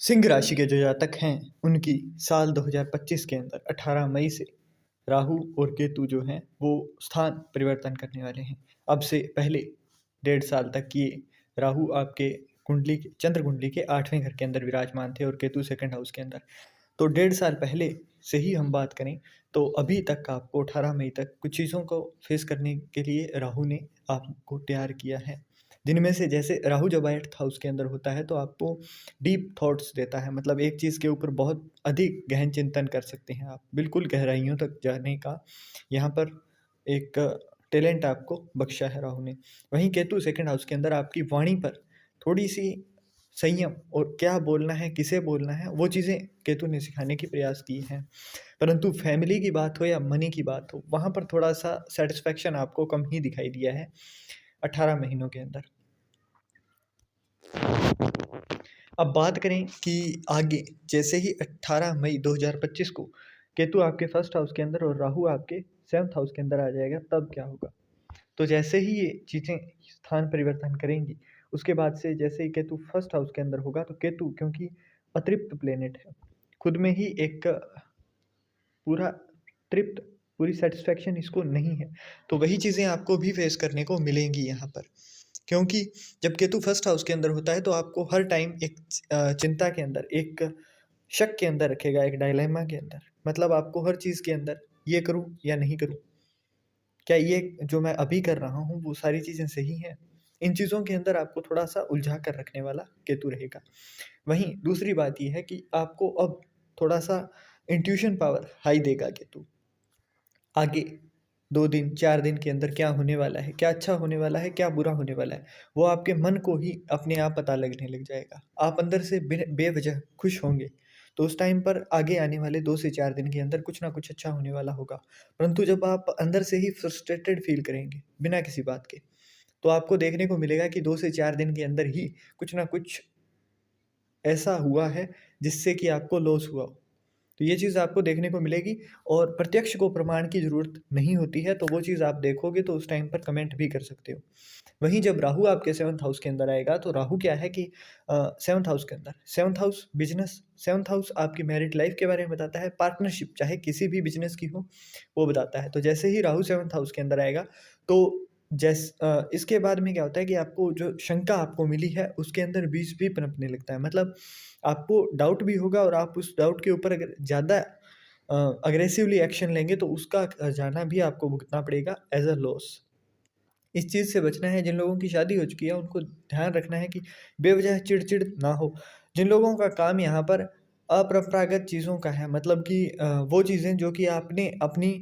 सिंह राशि के जो जातक हैं उनकी साल 2025 के अंदर 18 मई से राहु और केतु जो हैं वो स्थान परिवर्तन करने वाले हैं। अब से पहले 1.5 साल तक ये राहु आपके कुंडली के चंद्र कुंडली के 8वें घर के अंदर विराजमान थे और केतु सेकंड हाउस के अंदर। तो 1.5 साल पहले से ही हम बात करें तो अभी तक का आपको 18 मई तक कुछ चीज़ों को फेस करने के लिए राहु ने आपको तैयार किया है, जिनमें से जैसे राहु जब 8th हाउस के अंदर होता है तो आपको डीप थॉट्स देता है। मतलब एक चीज़ के ऊपर बहुत अधिक गहन चिंतन कर सकते हैं आप, बिल्कुल गहराइयों तक जाने का यहाँ पर एक टैलेंट आपको बख्शा है राहु ने। वहीं केतु सेकंड हाउस के अंदर आपकी वाणी पर थोड़ी सी संयम और क्या बोलना है, किसे बोलना है, वो चीज़ें केतु ने सिखाने की प्रयास की हैं। परंतु फैमिली की बात हो या मनी की बात हो, वहाँ पर थोड़ा-सा सैटिस्फैक्शन आपको कम ही दिखाई दिया है 18 महीनों के अंदर। अब बात करें कि आगे जैसे ही 18 मई 2025 को केतु आपके फर्स्ट हाउस के अंदर और राहु आपके 7th हाउस के अंदर आ जाएगा, तब क्या होगा? तो जैसे ही ये चीज़ें स्थान परिवर्तन करेंगी, उसके बाद से जैसे ही केतु फर्स्ट हाउस के अंदर होगा, तो केतु क्योंकि अतृप्त प्लेनेट है, खुद में ही एक पूरा तृप्त, पूरी सैटिस्फैक्शन इसको नहीं है, तो वही चीज़ें आपको भी फेस करने को मिलेंगी यहाँ पर। क्योंकि जब केतु फर्स्ट हाउस के अंदर होता है तो आपको हर टाइम एक चिंता के अंदर, एक शक के अंदर रखेगा, एक डायलेमा के अंदर। मतलब आपको हर चीज़ के अंदर ये करूँ या नहीं करूँ? क्या ये जो मैं अभी कर रहा हूँ वो सारी चीज़ें सही हैं? इन चीज़ों के अंदर आपको थोड़ा-सा उलझा कर रखने वाला केतु रहेगा। वहीं दूसरी बात ये है कि आपको अब थोड़ा-सा इंट्यूशन पावर हाई देगा केतु। आगे 2 दिन, 4 दिन के अंदर क्या होने वाला है, क्या अच्छा होने वाला है, क्या बुरा होने वाला है, वो आपके मन को ही अपने आप पता लगने लग जाएगा। आप अंदर से बेवजह खुश होंगे, तो उस टाइम पर आगे आने वाले 2 से 4 दिन के अंदर कुछ ना कुछ अच्छा होने वाला होगा। परंतु जब आप अंदर से ही फ्रस्ट्रेटेड फ़ील करेंगे, बिना किसी बात के, तो आपको देखने को मिलेगा कि 2 से 4 दिन के अंदर ही कुछ ना कुछ ऐसा हुआ है, जिससे कि आपको लॉस हुआ हो। तो ये चीज़ आपको देखने को मिलेगी और प्रत्यक्ष को प्रमाण की ज़रूरत नहीं होती है, तो वो चीज़ आप देखोगे तो उस टाइम पर कमेंट भी कर सकते हो। वहीं जब राहु आपके 7th हाउस के अंदर आएगा, तो राहु क्या है कि 7th हाउस के अंदर 7th house business, 7th house आपकी मैरिड लाइफ़ के बारे में बताता है, पार्टनरशिप चाहे किसी भी बिज़नेस की हो, वो बताता है। तो जैसे ही राहु 7th हाउस के अंदर आएगा, तो इसके बाद में क्या होता है कि आपको जो शंका आपको मिली है, उसके अंदर बीज भी पनपने लगता है। मतलब आपको डाउट भी होगा और आप उस डाउट के ऊपर अगर ज़्यादा अग्रेसिवली एक्शन लेंगे तो उसका खजाना भी आपको भुगतना पड़ेगा एज़ अ लॉस। इस चीज़ से बचना है, जिन लोगों की शादी हो चुकी है उनको ध्यान रखना है कि बेवजह चिड़-चिड़ ना हो। जिन लोगों का काम यहाँ पर अपरंपरागत चीज़ों का है, मतलब कि वो चीज़ें जो कि आपने अपनी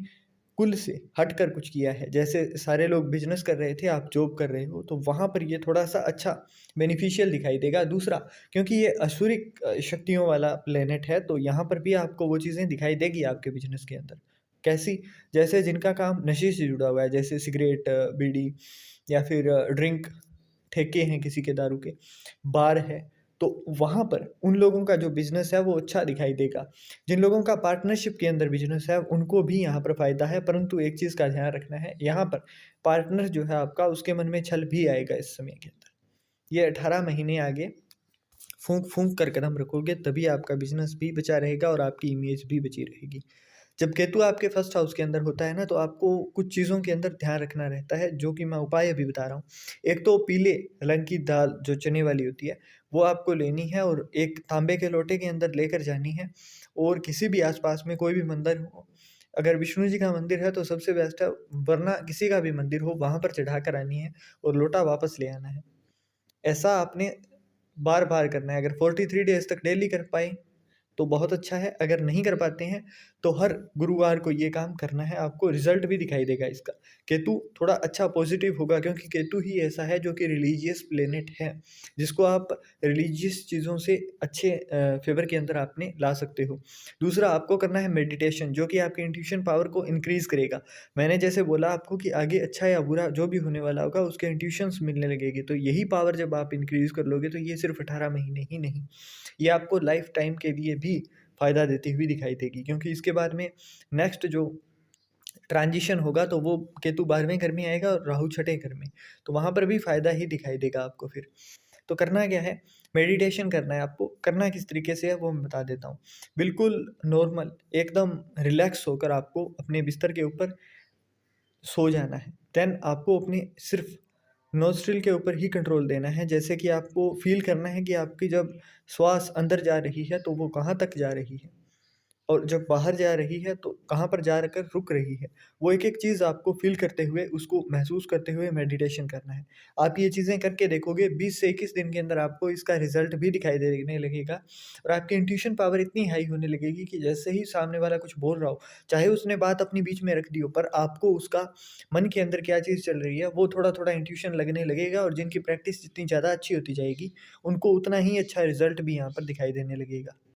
कुल से हटकर कुछ किया है, जैसे सारे लोग बिज़नेस कर रहे थे, आप जॉब कर रहे हो, तो वहाँ पर ये थोड़ा-सा अच्छा बेनिफिशियल दिखाई देगा। दूसरा, क्योंकि ये आसुरिक शक्तियों वाला प्लैनेट है, तो यहाँ पर भी आपको वो चीज़ें दिखाई देगी आपके बिज़नेस के अंदर। कैसी? जैसे जिनका काम नशे से जुड़ा हुआ है, जैसे सिगरेट, बीड़ी या फिर ड्रिंक, ठेके हैं किसी के दारू के, बार है, तो वहाँ पर उन लोगों का जो बिज़नेस है वो अच्छा दिखाई देगा। जिन लोगों का पार्टनरशिप के अंदर बिज़नेस है उनको भी यहाँ पर फ़ायदा है, परंतु एक चीज़ का ध्यान रखना है, यहाँ पर पार्टनर जो है आपका उसके मन में छल भी आएगा इस समय के अंदर। ये 18 महीने आगे फूँक-फूँक कर कदम रखोगे तभी आपका बिज़नेस भी बचा रहेगा और आपकी इमेज भी बची रहेगी। जब केतु आपके फर्स्ट हाउस के अंदर होता है ना, तो आपको कुछ चीज़ों के अंदर ध्यान रखना रहता है, जो कि मैं उपाय अभी बता रहा हूँ। एक तो पीले रंग की दाल जो चने वाली होती है, वो आपको लेनी है और एक तांबे के लोटे के अंदर लेकर जानी है और किसी भी आस-पास में कोई भी मंदिर हो, अगर विष्णु जी का मंदिर है तो सबसे बेस्ट है, वरना किसी का भी मंदिर हो वहाँ पर चढ़ा कर आनी है और लोटा वापस ले आना है। ऐसा आपने बार-बार करना है, अगर 43 डेज़ तक डेली कर पाएँ, तो बहुत अच्छा है, अगर नहीं कर पाते हैं, तो हर गुरुवार को ये काम करना है, आपको रिज़ल्ट भी दिखाई देगा इसका। केतु थोड़ा अच्छा पॉज़िटिव होगा क्योंकि केतु ही ऐसा है जो कि रिलीजियस प्लैनेट है, जिसको आप रिलीजियस चीज़ों से अच्छे फ़ेवर के अंदर आपने ला सकते हो। दूसरा, आपको करना है मेडिटेशन, जो कि आपकी इंट्यूशन पावर को इंक्रीज़ करेगा। मैंने जैसे बोला आपको कि आगे अच्छा या बुरा जो भी होने वाला होगा, उसके इंट्यूशंस मिलने लगेगी, तो यही पावर जब आप इंक्रीज़ कर लोगे, तो ये सिर्फ़ 18 महीने ही नहीं, ये आपको लाइफ़ टाइम के लिए भी फ़ायदा देती हुई दिखाई देगी, क्योंकि इसके बाद में नेक्स्ट जो ट्रांज़िशन होगा तो वो केतु 12वें घर में आएगा और राहु छठे घर में, तो वहाँ पर भी फ़ायदा ही दिखाई देगा आपको फिर। तो करना क्या है, मेडिटेशन करना है आपको। करना किस तरीके से है वो मैं बता देता हूँ। बिल्कुल नॉर्मल एकदम रिलैक्स होकर आपको अपने बिस्तर के ऊपर सो जाना है। देन आपको अपनी सिर्फ़ नोस्ट्रिल के ऊपर ही कंट्रोल देना है। जैसे कि आपको फ़ील करना है कि आपकी जब श्वास अंदर जा रही है तो वो कहाँ तक जा रही है, और जब बाहर जा रही है तो कहाँ पर जाकर रुक रही है। वो एक-एक चीज़ आपको फ़ील करते हुए, उसको महसूस करते हुए मेडिटेशन करना है। आप ये चीज़ें करके देखोगे, 20 से 21 दिन के अंदर आपको इसका रिज़ल्ट भी दिखाई देने लगेगा, और आपकी इंट्यूशन पावर इतनी हाई होने लगेगी कि जैसे ही सामने वाला कुछ बोल रहा हो, चाहे उसने बात अपनी बीच में रख दी हो, पर आपको उसका मन के अंदर क्या चीज़ चल रही है वो थोड़ा-थोड़ा इंट्यूशन लगने लगेगा, और जिनकी प्रैक्टिस जितनी ज़्यादा अच्छी होती जाएगी, उनको उतना ही अच्छा रिज़ल्ट भी यहाँ पर दिखाई देने लगेगा।